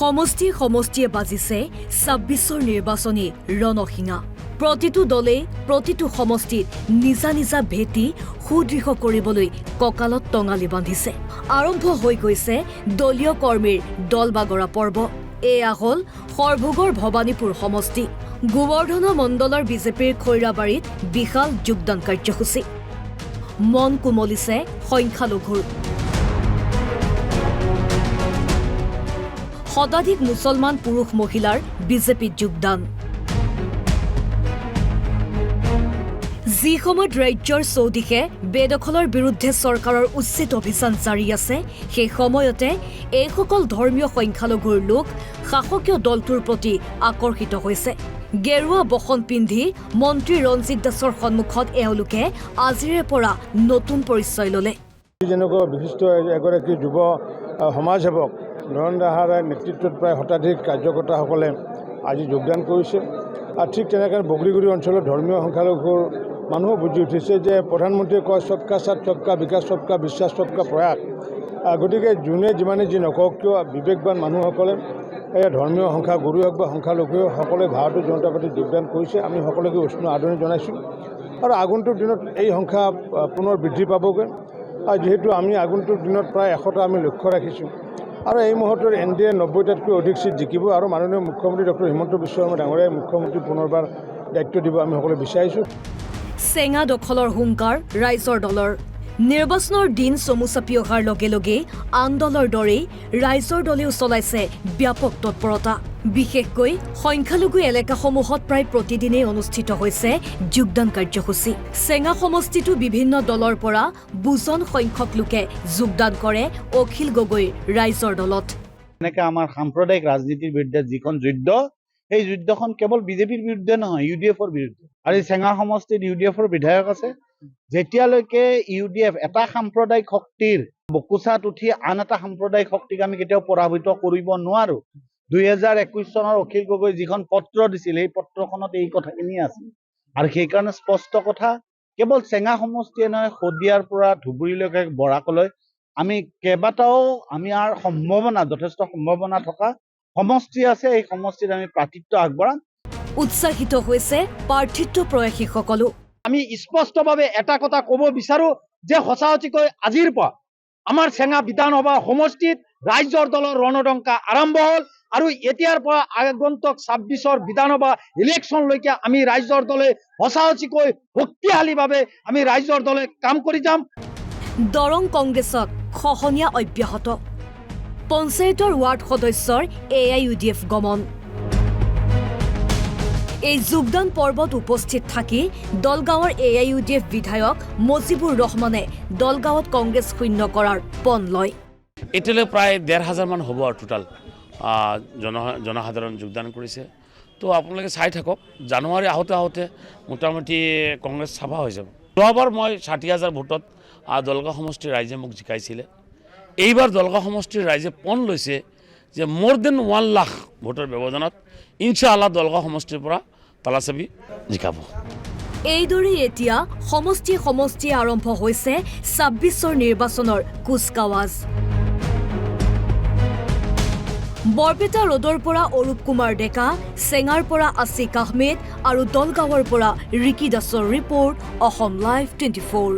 সমষ্টিয়ে বাজিছে ২৬ৰ নিৰ্বাচনী ৰণসিঙা। প্ৰতিটো দলে প্ৰতিটো সমষ্টিত নিজা নিজা ভেটি সুদৃঢ় কৰিবলৈ কঁকালত টঙালি বান্ধিছে। আৰম্ভ হৈ গৈছে দলীয় কৰ্মীৰ দল বাগৰা পৰ্ব। এয়া হ'ল সৰভোগৰ ভৱানীপুৰ সমষ্টি। গোৱৰ্ধন মণ্ডলৰ বিজেপিৰ খৈৰাবাৰীত বিশাল যোগদান কাৰ্যসূচী। মন কোমলিছে সংখ্যালঘুৰ। শতাধিক মুছলমান পুৰুষ মহিলাৰ বিজেপিত যোগদান। যি সময়ত ৰাজ্যৰ চৌদিশে বেদখলৰ বিৰুদ্ধে চৰকাৰৰ উচিত অভিযান জাৰি আছে, সেই সময়তে এইসকল ধৰ্মীয় সংখ্যালঘুৰ লোক শাসকীয় দলটোৰ প্ৰতি আকৰ্ষিত হৈছে। গেৰুৱা বসন পিন্ধি মন্ত্ৰী ৰঞ্জিত দাসৰ সন্মুখত এওঁলোকে আজিৰে পৰা নতুন পৰিচয় ল'লে। যেনেকৈ বিশিষ্ট এগৰাকী যুৱ সমাজসেৱক নৰেন দাহাৰে নেতৃত্বত প্ৰায় শতাধিক কাৰ্যকৰ্তাসকলে আজি যোগদান কৰিছে। আৰু ঠিক তেনেকৈ বগৰীগুৰি অঞ্চলৰ ধৰ্মীয় সংখ্যালঘুৰ মানুহ বুজি উঠিছে যে প্ৰধানমন্ত্ৰীয়ে কয় সবকা সাথ সবকা বিকাশ সবকা বিশ্বাস সবকা প্ৰয়াস। গতিকে যোনে যিমানে যি নকওক কিয় বিবেকবান মানুহসকলে ধৰ্মীয় সংখ্যা গুৰু হওক বা সংখ্যালঘু সকলোৱে ভাৰতীয় জনতা পাৰ্টীত যোগদান কৰিছে। আমি সকলোকে উষ্ণ আদৰণি জনাইছোঁ আৰু আগন্তুক দিনত এই সংখ্যা পুনৰ বৃদ্ধি পাবগৈ। আৰু যিহেতু আমি আগন্তুক দিনত প্ৰায় 100টা আমি লক্ষ্য ৰাখিছোঁ আৰু এই মুহূৰ্তত NDA 90টাতকৈ অধিক চিট জিকিব আৰু মাননীয় মুখ্যমন্ত্ৰী ডক্টৰ হিমন্ত বিশ্ব শৰ্মা ডাঙৰীয়াই মুখ্যমন্ত্ৰী পুনৰবাৰ দায়িত্ব দিব আমি সকলোৱে বিচাৰিছোঁ। চেঙা দখলৰ হুংকাৰ ৰাইজৰ দলৰ। নিৰ্বাচনৰ দিন চমু চাপি অহাৰ লগে লগে আন দলৰ দৰেই ৰাইজৰ দলেও চলাইছে ব্যাপক তৎপৰতা। বিশেষকৈ সংখ্যালঘু এলেকাসমূহত প্ৰায় প্ৰতিদিনেই অনুষ্ঠিত হৈছে যোগদান কাৰ্যসূচী। চেঙা সমষ্টিতো বিভিন্ন দলৰ পৰা বুজন সংখ্যক লোকে যোগদান কৰে অখিল গগৈৰ ৰাইজৰ দলত। এনেকৈ আমাৰ সাম্প্ৰদায়িক ৰাজনীতিৰ বিৰুদ্ধে যিখন যুদ্ধ, সেই যুদ্ধখন কেৱল বিজেপিৰ বিৰুদ্ধে নহয়, UDF-ৰ বিৰুদ্ধে। আৰু এই চেঙা সমষ্টিত UDF-ৰ বিধায়ক আছে। যেতিয়ালৈকে UDF এটা সাম্প্ৰদায়িক শক্তিৰ বকুচাত উঠি আন এটা সাম্প্ৰদায়িক শক্তিক আমি কেতিয়াও পৰাভূত কৰিব নোৱাৰোঁ। 2021 চনৰ অখিল গগৈ যিখন পত্ৰ দিছিল, সেই পত্ৰখনত এই কথাখিনি আছে। আৰু সেইকাৰণে স্পষ্ট কথা, কেৱল চেঙা সমষ্টিয়ে নহয়, শদিয়াৰ পৰা ধুবুৰীলৈকে বৰাকলৈ আমি কেইবাটাও আমাৰ সম্ভাৱনা, যথেষ্ট সম্ভাৱনা থকা সমষ্টি আছে। এই সমষ্টিত আমি প্ৰাৰ্থিত্ব আগবঢ়াম। উৎসাহিত হৈছে প্ৰাৰ্থিত্ব প্ৰয়াসীসকলো। আমি স্পষ্টভাৱে এটা কথা ক'ব বিচাৰোঁ যে সঁচাকৈ আজিৰ পৰা আমাৰ চেঙা বিধানসভা সমষ্টিত ৰাইজৰ দলৰ ৰণডংকা আৰম্ভ হ'ল আৰু এতিয়াৰ পৰা আগন্তুক 26ৰ বিধানসভা ইলেকশ্যনলৈকে আমি ৰাইজৰ দলে সঁচাকৈ শক্তিশালীভাৱে আমি ৰাইজৰ দলে কাম কৰি যাম। দৰং কংগ্ৰেছত খহনীয়া অব্যাহত। পঞ্চায়তৰ ৱাৰ্ড সদস্যৰ AIUDF গমন। এই যোগদান পৰ্বত উপস্থিত থাকি দলগাঁৱৰ AIUDF বিধায়ক মজিবুৰ ৰহমানে দলগাঁৱত কংগ্ৰেছ শূন্য কৰাৰ পণ লয়। এতিয়ালৈ প্ৰায় 1,500 মান হ'ব আৰু টোটাল জনসাধাৰণ যোগদান কৰিছে। তো আপোনালোকে চাই থাকক, জানুৱাৰী আহোঁতে মোটামুটি কংগ্ৰেছ চাফা হৈ যাব। যোৱাবাৰ মই 60,000 ভোটত দলগাঁও সমষ্টিৰ ৰাইজে মোক জিকাইছিলে। এইবাৰ দলগাঁও সমষ্টিৰ ৰাইজে পণ লৈছে যে more than 1 লাখ ভোটৰ ব্যৱধানত ইনশাআল্লাহ দলগাঁও সমষ্টিৰ পৰা তালাচাবি জিকাব। এইদৰে এতিয়া সমষ্টিয়ে আৰম্ভ হৈছে 26ৰ নিৰ্বাচনৰ কুচকাৱাজ। বৰপেটা ৰোডৰ পৰা অৰূপ কুমাৰ ডেকা, চেঙাৰ পৰা আছিক আহমেদ আৰু দলগাঁৱৰ পৰা ৰিকি দাসৰ ৰিপৰ্ট, অসম লাইভ 24।